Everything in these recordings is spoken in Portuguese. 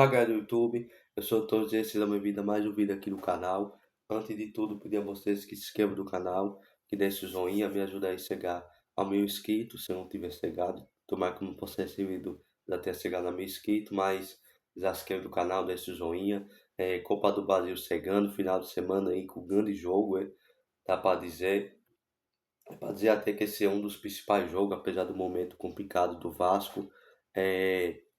Fala galera do YouTube, eu sou o Todos e esse é minha vida, mais um vídeo aqui no canal. Antes de tudo, pedir a vocês que se inscrevam no canal, que deixem o joinha, me ajuda a chegar ao 1.000 inscritos, se eu não tiver chegado. Tomara que não possa esse vídeo já tenha chegado a 1.000 inscritos, mas já se inscreve no canal, deixa o joinha. Copa do Brasil chegando, final de semana aí com grande jogo, dá para dizer. Para dizer até que esse é um dos principais jogos, apesar do momento complicado do Vasco,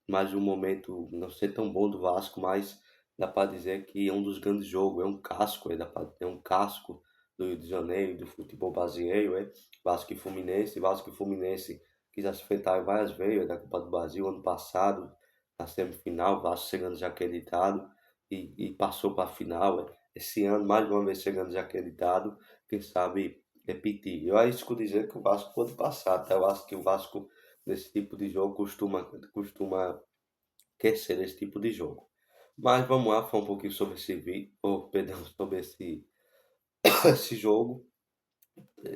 mais um momento não ser tão bom do Vasco, mas dá para dizer que é um dos grandes jogos, é um casco, é um casco do Rio de Janeiro, do futebol brasileiro, Vasco e Fluminense que já se enfrentaram várias vezes da Copa do Brasil, ano passado, na semifinal, o Vasco chegando já acreditado e passou para a final, esse ano mais uma vez chegando já acreditado, quem sabe repetir. Eu arrisco dizer que o Vasco pode passar, tá? Eu acho que o Vasco, nesse tipo de jogo, costuma aquecer nesse tipo de jogo. Mas vamos lá falar um pouquinho sobre esse vídeo, ou perdão, sobre esse jogo.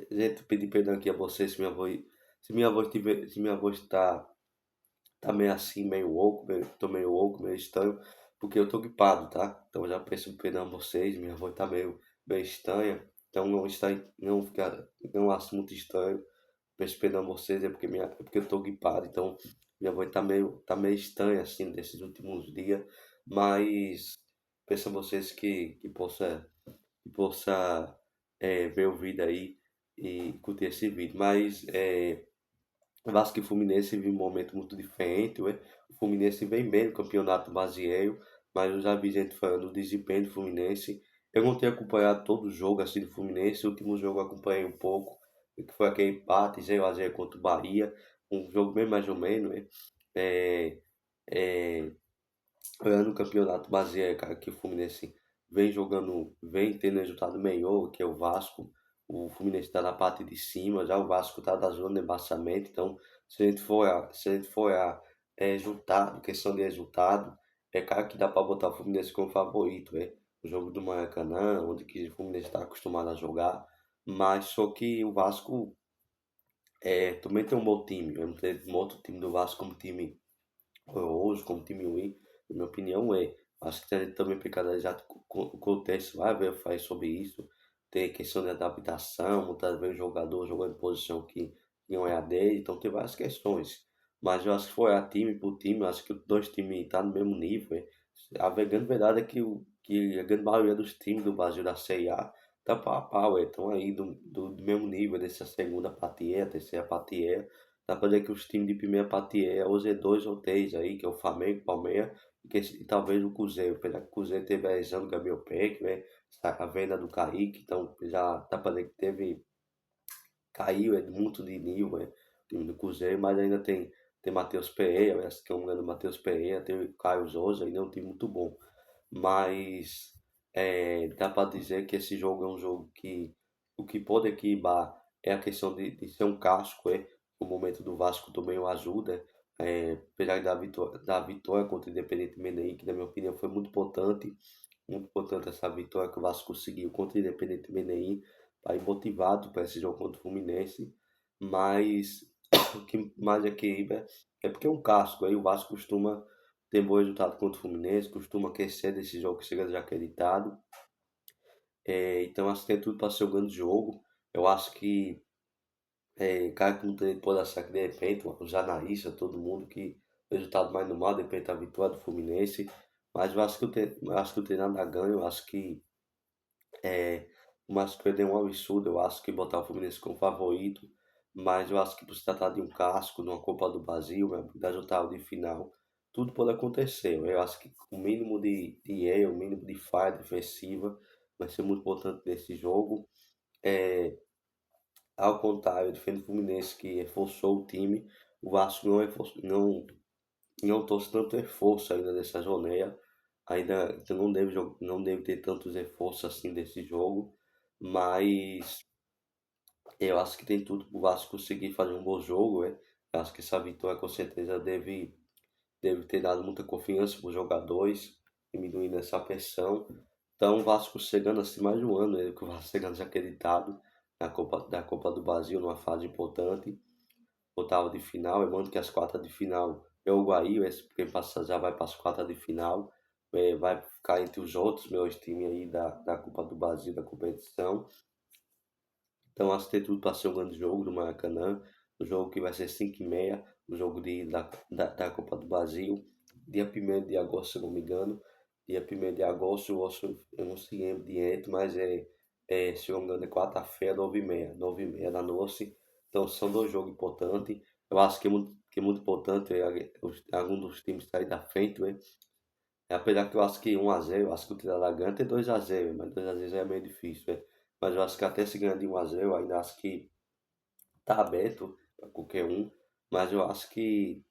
Gente, pedir perdão aqui a vocês se minha voz tá meio assim, tô meio louco, meio estranho, porque eu tô gripado, tá? Então eu já peço perdão a vocês, minha voz tá meio estranha, então não acho muito estranho. Peço perdão a vocês, é porque eu tô gripado, então minha voz tá meio estranha assim desses últimos dias, mas peço a vocês que possa ver o vídeo aí e curtir esse vídeo. Mas Vasco e Fluminense vive um momento muito diferente, ué. O Fluminense vem bem no campeonato brasileiro, mas eu já vi gente falando do desempenho do Fluminense. Eu não tenho acompanhado todo o jogo assim do Fluminense, o último jogo eu acompanhei um pouco, que foi aquele empate 0-0 contra o Bahia, um jogo bem mais ou menos, né? É, é, no campeonato brasileiro, cara, que o Fluminense vem tendo resultado melhor, que é o Vasco. O Fluminense está na parte de cima, já o Vasco está da zona de rebaixamento. Então, se a gente for a resultado, questão de resultado, é claro que dá para botar o Fluminense como favorito, é. O jogo do Maracanã, onde que o Fluminense está acostumado a jogar. Mas só que o Vasco também tem um bom time. Eu não tenho um outro time do Vasco como time horroroso, como time ruim, na minha opinião, é. Acho que tem também pecado já o contexto vai ver faz sobre isso. Tem questão de adaptação, muitas vezes o jogador jogando em posição que não é a dele, então tem várias questões. Mas eu acho que foi a time por time, eu acho que os dois times estão no mesmo nível. A grande verdade é que a grande maioria dos times do Brasil da Série A tá pau a pau, estão aí do mesmo nível dessa segunda partilha, terceira partilha. Dá pra dizer que os times de primeira parte é os E2 ou 3 aí, que é o Flamengo, Palmeiras e talvez o Cruzeiro. Apesar que o Cruzeiro teve a lesão do Gabriel Peck, né? A venda do Kaique, então já dá pra dizer que caiu muito de nível, né? O time do Cruzeiro, mas ainda tem Matheus Pereira, né? Que é um grande Matheus Pereira, tem o Caio Souza, ainda é um time muito bom. Mas dá para dizer que esse jogo é um jogo que o que pode equilibrar é a questão de ser um casco, o momento do Vasco também o ajuda, apesar da vitória contra o Independente Medellín, que na minha opinião foi muito importante essa vitória que o Vasco conseguiu contra o Independente Medellín, para ir motivado para esse jogo contra o Fluminense, mas o que mais equilibra é porque é um casco, aí o Vasco costuma ter bom resultado contra o Fluminense, costuma aquecer desse jogo que chega já acreditado. Então acho que tem tudo para ser um grande jogo. Eu acho que cara que não tem pode achar que de repente os analistas, todo mundo que o resultado mais normal depende da vitória do Fluminense. Mas eu acho que o treinador ganha, eu acho que o Márcio perder é um absurdo, eu acho que botar o Fluminense como favorito, mas eu acho que por se tratar de um clássico, de uma Copa do Brasil, né, da oitavas de final, tudo pode acontecer. Eu acho que o mínimo de erro, o mínimo de falha defensiva vai ser muito importante nesse jogo. É, Ao contrário, defende o Fluminense que reforçou o time, o Vasco não trouxe tanto reforço ainda dessa jornada, ainda então não deve ter tantos reforços assim desse jogo, mas eu acho que tem tudo para o Vasco conseguir fazer um bom jogo, né? Eu acho que essa vitória com certeza deve ter dado muita confiança para os jogadores, diminuindo essa pressão. Então o Vasco chegando assim mais um ano, né? Que o Vasco chegando já acreditado da Copa do Brasil numa fase importante, oitava de final, lembrando que as quartas de final jogo aí, quem passa já vai para as quartas de final, vai ficar entre os outros melhores times aí da Copa do Brasil, da competição. Então acho que tem tudo para ser um grande jogo do Maracanã, um jogo que vai ser 5h30, o jogo da Copa do Brasil, dia 1º de agosto, se eu não me engano, dia 1º de agosto, eu não se lembro direito, mas se eu não me engano, é quarta-feira, 9h30, 9h30 da noite, então são dois jogos importantes, eu acho que é muito importante algum dos times sair da frente, né? Apesar que eu acho que 1-0, eu acho que o Tira ganha tem 2-0, mas 2-0 já é meio difícil, né? Mas eu acho que até se ganhar de 1-0, eu ainda acho que tá aberto para qualquer um, mas eu acho que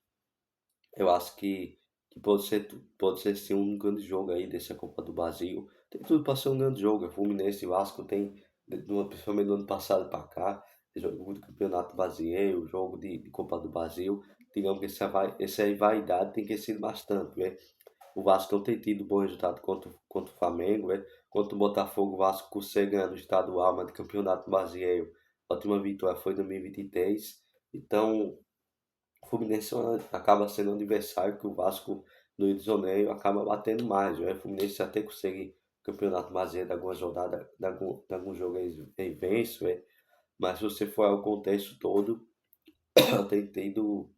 pode ser sim um grande jogo aí dessa Copa do Brasil. Tem tudo para ser um grande jogo. É Fluminense e Vasco tem, principalmente do ano passado para cá, jogo do Campeonato Brasileiro, jogo de Copa do Brasil. Digamos que essa rivalidade tem crescido bastante, né? O Vasco não tem tido bom resultado contra o Flamengo, né? Contra o Botafogo, o Vasco consegue ganhar no estadual, mas do Campeonato Brasileiro, a última vitória foi em 2023. Então, o Fluminense acaba sendo um adversário que o Vasco no Rio de Janeiro acaba batendo mais, né? O Fluminense até consegue o Campeonato Brasileiro, de algumas rodadas, de algum jogo aí vence, né? Mas se você for ao contexto todo, tem tido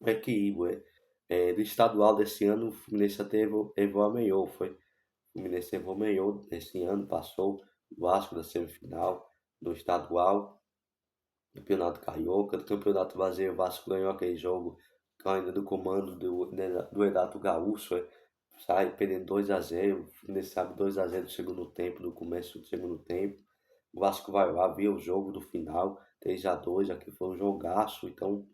equilíbrio, né? Do estadual desse ano, o Fluminense até evoluiu, foi. O Fluminense evoluiu esse ano, passou o Vasco da semifinal do estadual, Campeonato Carioca, do Campeonato Brasileiro, o Vasco ganhou aquele jogo ainda do comando do Renato Gaúcho, sai perdendo 2-0, o Fluminense sabe 2-0 no segundo tempo, no começo do segundo tempo. O Vasco vai lá ver o jogo do final, 3-2, aqui foi um jogaço, então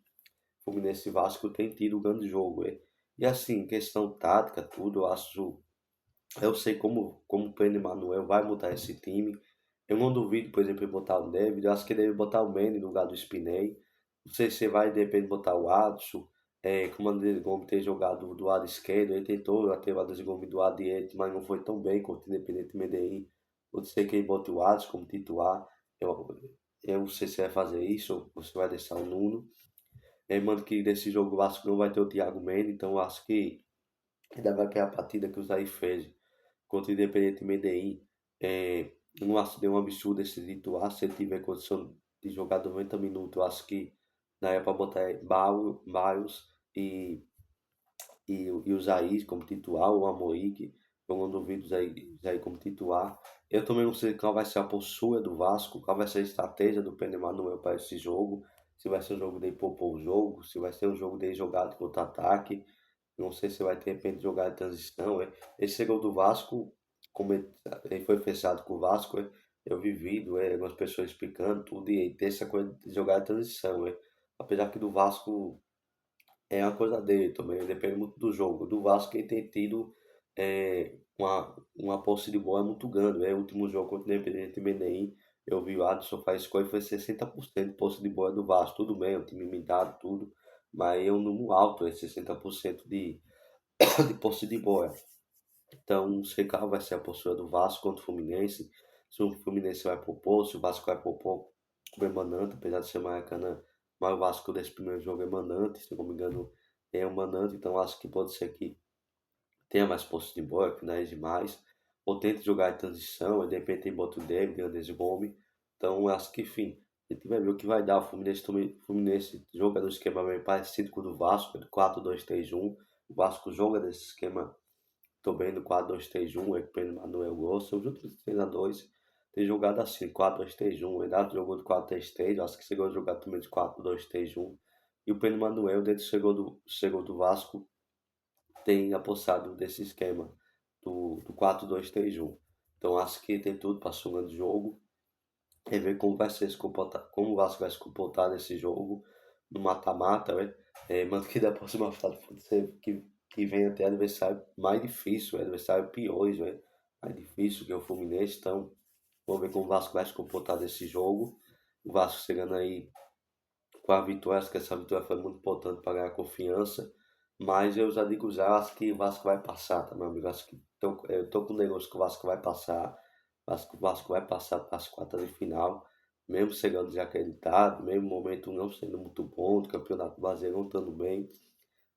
Fluminense e Vasco tem tido um grande jogo. E assim, questão tática, tudo, eu sei como o Pedro Manuel vai mudar esse time. Eu não duvido, por exemplo, ele botar o David. Eu acho que ele deve botar o Manny no lugar do Spiney. Não sei se vai, de repente, botar o Adson. Como o André Gomes tem jogado do lado esquerdo, ele tentou até o André Gomes do lado direito, mas não foi tão bem contra o Independente Medellín. Pode ser que ele bote o Adson como titular. Eu, eu não sei se vai fazer isso ou se vai deixar o Nuno. Mano, que desse jogo o Vasco não vai ter o Thiago Mendes, então eu acho que ainda vai que a partida que o Zay fez contra o Independente Medellín. Eu não acho que deu um absurdo esse titular. Se ele tiver condição de jogar 90 minutos, eu acho que na época botar Barrios e o Zaid como titular, o Amorim, eu não duvido o Zaid como titular. Eu também não sei qual vai ser a postura do Vasco, qual vai ser a estratégia do Pedro Manuel para esse jogo. Se vai ser um jogo de propor o jogo, se vai ser um jogo de jogado contra-ataque. Não sei se vai ter de repente jogar de transição. Esse gol do Vasco, como ele foi fechado com o Vasco, eu vi vídeo, algumas pessoas explicando tudo, e tem essa coisa de jogar de transição. Apesar que do Vasco é uma coisa dele também, depende muito do jogo. Do Vasco ele tem tido uma posse de bola muito grande. O último jogo contra o Independente Medellín, eu vi o Adson faz escolha, foi 60% de posse de bola do Vasco. Tudo bem, o time limitado, tudo, mas é um número alto, 60% de posse de bola. Então, não sei qual vai ser a postura do Vasco contra o Fluminense. Se o Fluminense vai propor, se o Vasco vai propor como emanante, apesar de ser Maracanã, mas o Vasco desse primeiro jogo é emanante, se não me engano, é emanante, então acho que pode ser que tenha mais posse de bola, finais demais, ou tente jogar em transição, e de repente bota o David, Andes Gomes. Então, acho que, enfim, a gente vai ver o que vai dar. O Fluminense joga no esquema bem parecido com o do Vasco, do 4-2-3-1. O Vasco joga nesse esquema. Tô bem no 4-2-3-1, é que o Pedro Manuel gosta. Os outros treinadores têm jogado assim, 4-2-3-1. O Renato jogou de 4-3-3, acho que chegou a jogar também de 4-2-3-1. E o Pedro Manuel, desde que chegou do Vasco, tem apostado desse esquema do 4-2-3-1. Então acho que tem tudo para ser um grande jogo. E ver como vai ser se comportar, como o Vasco vai se comportar nesse jogo, no mata-mata, né? Mas que da próxima fase pode ser que venha até adversário mais difícil, adversário piores, né? Mais difícil que o Fluminense. Então, vamos ver como o Vasco vai se comportar nesse jogo. O Vasco chegando aí com a vitória, acho que essa vitória foi muito importante para ganhar confiança. Mas eu já digo já, acho que o Vasco vai passar, tá, meu amigo? Acho que eu tô com o negócio que o Vasco vai passar. Acho que o Vasco vai passar para as quartas de final, mesmo chegando desacreditado, mesmo o momento não sendo muito bom, do Campeonato Brasileiro não estando bem.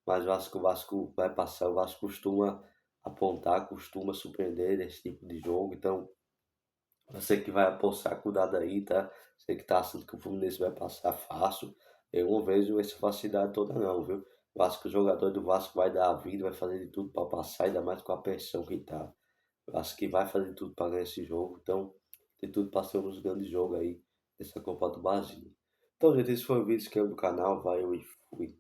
mas eu acho que o Vasco vai passar. O Vasco costuma apontar, costuma surpreender nesse tipo de jogo, então você que vai apostar, cuidado aí, tá? Você que tá achando que o Fluminense vai passar fácil, eu não vejo essa facilidade toda não, viu? Eu acho que o jogador do Vasco vai dar a vida, vai fazer de tudo para passar, ainda mais com a pressão que tá. Eu acho que vai fazer de tudo para ganhar esse jogo, então tem tudo para ser um dos grandes jogos aí dessa Copa do Brasil. Então, gente, esse foi o vídeo que é do canal, valeu e fui.